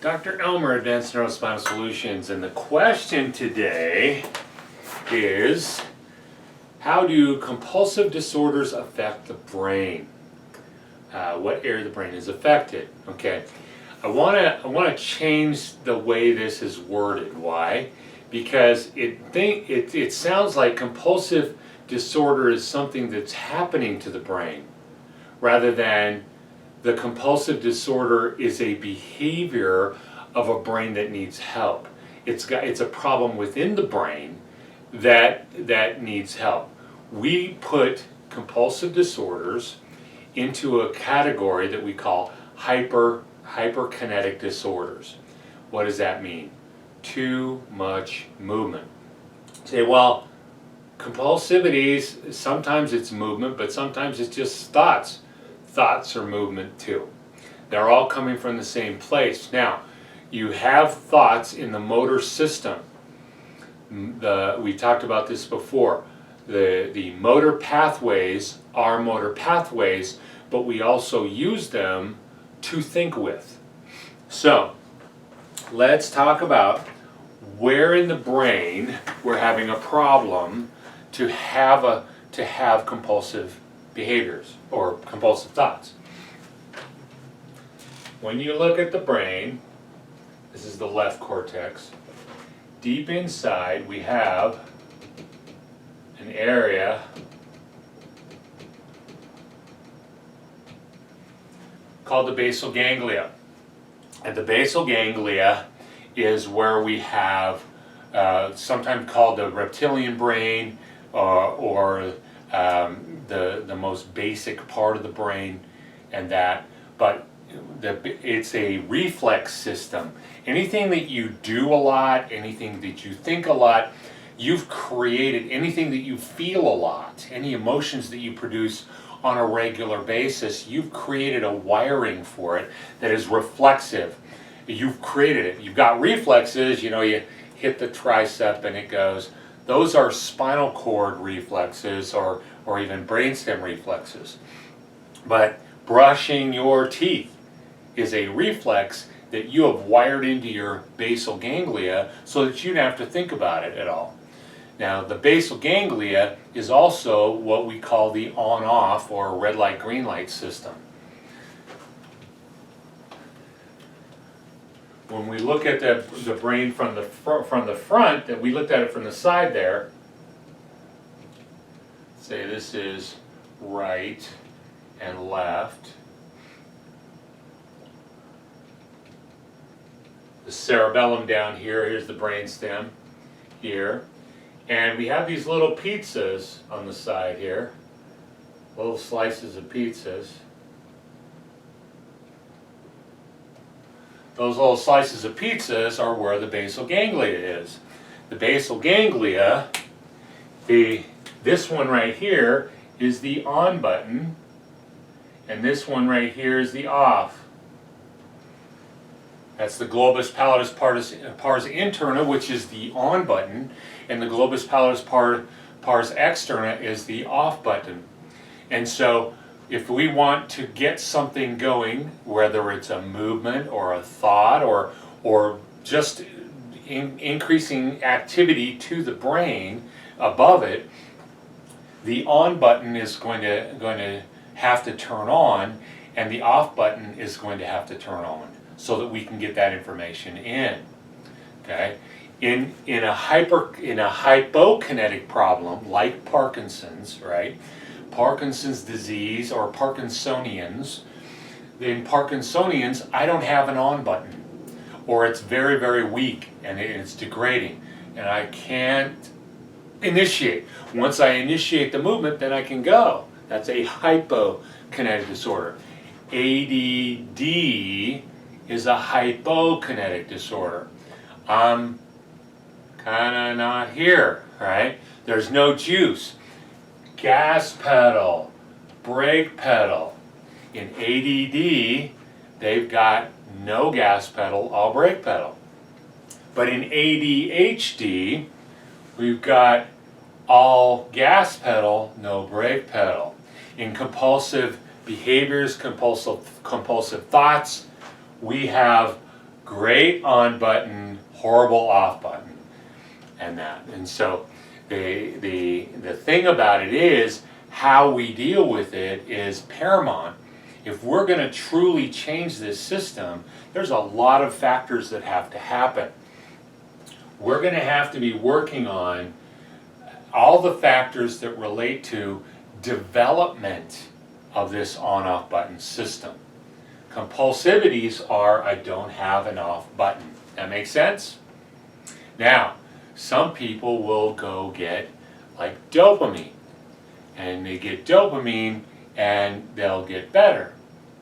Dr. Elmer, Advanced Neurospinal Solutions, and the question today is, how do compulsive disorders affect the brain? What area of the brain is affected? Okay, I want to change the way this is worded. Why? Because it sounds like compulsive disorder is something that's happening to the brain, rather than the compulsive disorder is a behavior of a brain that needs help. It's a problem within the brain that needs help. We put compulsive disorders into a category that we call hyperkinetic disorders. What does that mean? Too much movement. Say, well, compulsivity, sometimes it's movement, but sometimes it's just thoughts. Thoughts are movement too. They're all coming from the same place. Now, you have thoughts in the motor system. We talked about this before. The motor pathways are motor pathways, but we also use them to think with. So, let's talk about where in the brain we're having a problem to have compulsive behaviors or compulsive thoughts. When you look at the brain, this is the left cortex. Deep inside we have an area called the basal ganglia. And the basal ganglia is where we have sometimes called the reptilian brain or the most basic part of the brain, and that, but it's a reflex system. Anything that you do a lot, anything that you think a lot, you've created. Anything that you feel a lot, any emotions that you produce on a regular basis, you've created a wiring for it that is reflexive. You've created it. You've got reflexes, you hit the tricep and it goes. Those are spinal cord reflexes or even brainstem reflexes. But brushing your teeth is a reflex that you have wired into your basal ganglia so that you don't have to think about it at all. Now, the basal ganglia is also what we call the on-off or red light, green light system. When we look at the brain from the front, that we looked at it from the side there, say this is right and left. The cerebellum down here, here's the brainstem here. And we have these little pizzas on the side here, little slices of pizzas. Those little slices of pizzas are where the basal ganglia is. The basal ganglia, this one right here is the on button, and this one right here is the off. That's the globus pallidus pars interna, which is the on button, and the globus pallidus pars externa is the off button. And so, if we want to get something going, whether it's a movement or a thought or just increasing activity to the brain above it, the on button is going to have to turn on, and the off button is going to have to turn on, so that we can get that information in. Okay, in a hypokinetic problem like Parkinson's, right? Parkinson's disease or Parkinsonians. In Parkinsonians, I don't have an on button, or it's very, very weak and it's degrading, and I can't initiate. Once I initiate the movement, then I can go. That's a hypokinetic disorder. ADD is a hypokinetic disorder. I'm kind of not here, right? There's no juice. Gas pedal, brake pedal. In ADD, they've got no gas pedal, all brake pedal. But in ADHD, we've got all gas pedal, no brake pedal. In compulsive behaviors, compulsive thoughts, we have great on button, horrible off button, and that. And so the thing about it is how we deal with it is paramount. If we're going to truly change this system, there's a lot of factors that have to happen. We're going to have to be working on all the factors that relate to development of this on-off button system. Compulsivities are I don't have an off button. That makes sense? Now, some people will go get like dopamine, and they get dopamine and they'll get better.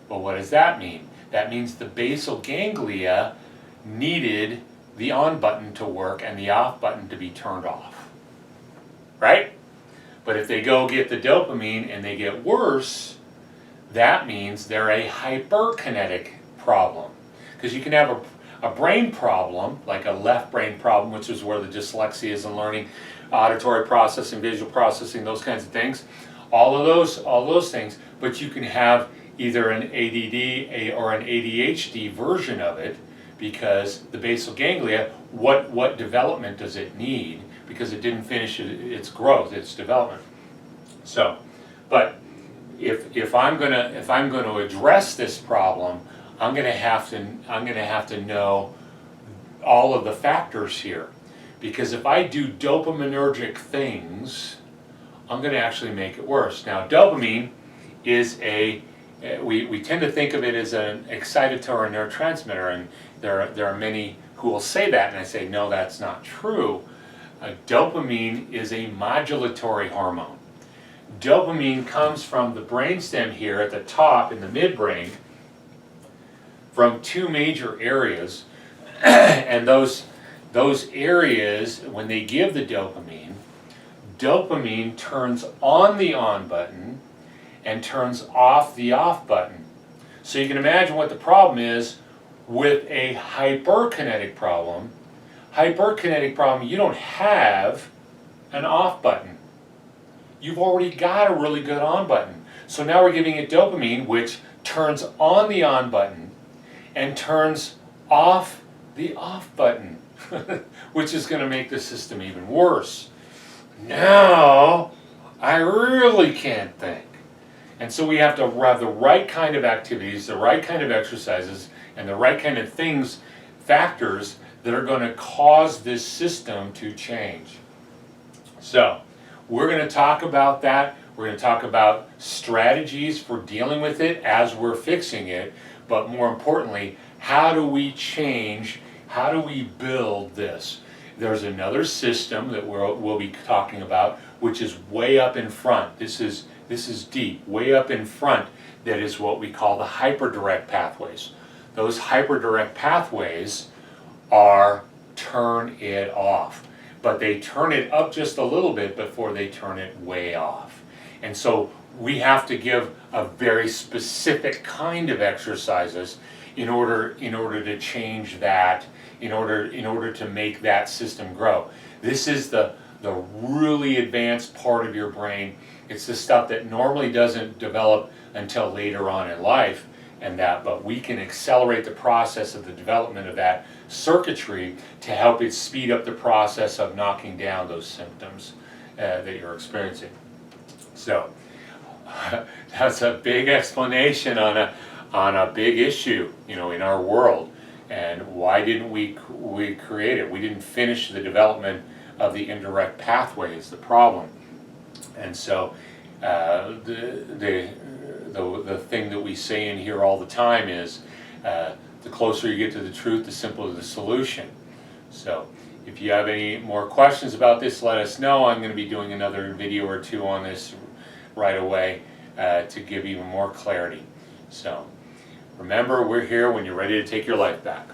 But what does that mean? That means the basal ganglia needed the on button to work and the off button to be turned off. Right? But if they go get the dopamine and they get worse, that means they're a hyperkinetic problem. Because you can have a brain problem, like a left brain problem, which is where the dyslexia is in learning, auditory processing, visual processing, those kinds of things. All of those things, but you can have either an ADD or an ADHD version of it, because the basal ganglia, what development does it need? Because it didn't finish its growth, its development. So, but if I'm gonna address this problem, I'm gonna have to know all of the factors here, because if I do dopaminergic things, I'm going to actually make it worse. Now, dopamine is we tend to think of it as an excitatory neurotransmitter, and there are many who will say that, and I say, no, that's not true. Dopamine is a modulatory hormone. Dopamine comes from the brainstem here at the top in the midbrain, from two major areas, and those areas, when they give the dopamine turns on the on button and turns off the off button. So you can imagine what the problem is with a hyperkinetic problem. You don't have an off button. You've already got a really good on button. So now we're giving it dopamine, which turns on the on button and turns off the off button, which is going to make the system even worse. Now, I really can't think. And so we have to have the right kind of activities, the right kind of exercises, and the right kind of factors that are going to cause this system to change. So, we're going to talk about that. We're going to talk about strategies for dealing with it as we're fixing it, but more importantly, how do we change, how do we build this? There's another system that we'll be talking about, which is way up in front. This is deep, way up in front, that is what we call the hyperdirect pathways. Those hyperdirect pathways are turn it off, but they turn it up just a little bit before they turn it way off. And so we have to give a very specific kind of exercises in order to change that, in order to make that system grow. This is the really advanced part of your brain. It's the stuff that normally doesn't develop until later on in life, but we can accelerate the process of the development of that circuitry to help it speed up the process of knocking down those symptoms that you're experiencing. So that's a big explanation on a big issue, in our world. And why didn't we create it? We didn't finish the development of the indirect pathway is the problem. And so the thing that we say in here all the time is the closer you get to the truth, the simpler the solution. So if you have any more questions about this, let us know. I'm going to be doing another video or two on this right away to give even more clarity. So remember, we're here when you're ready to take your life back.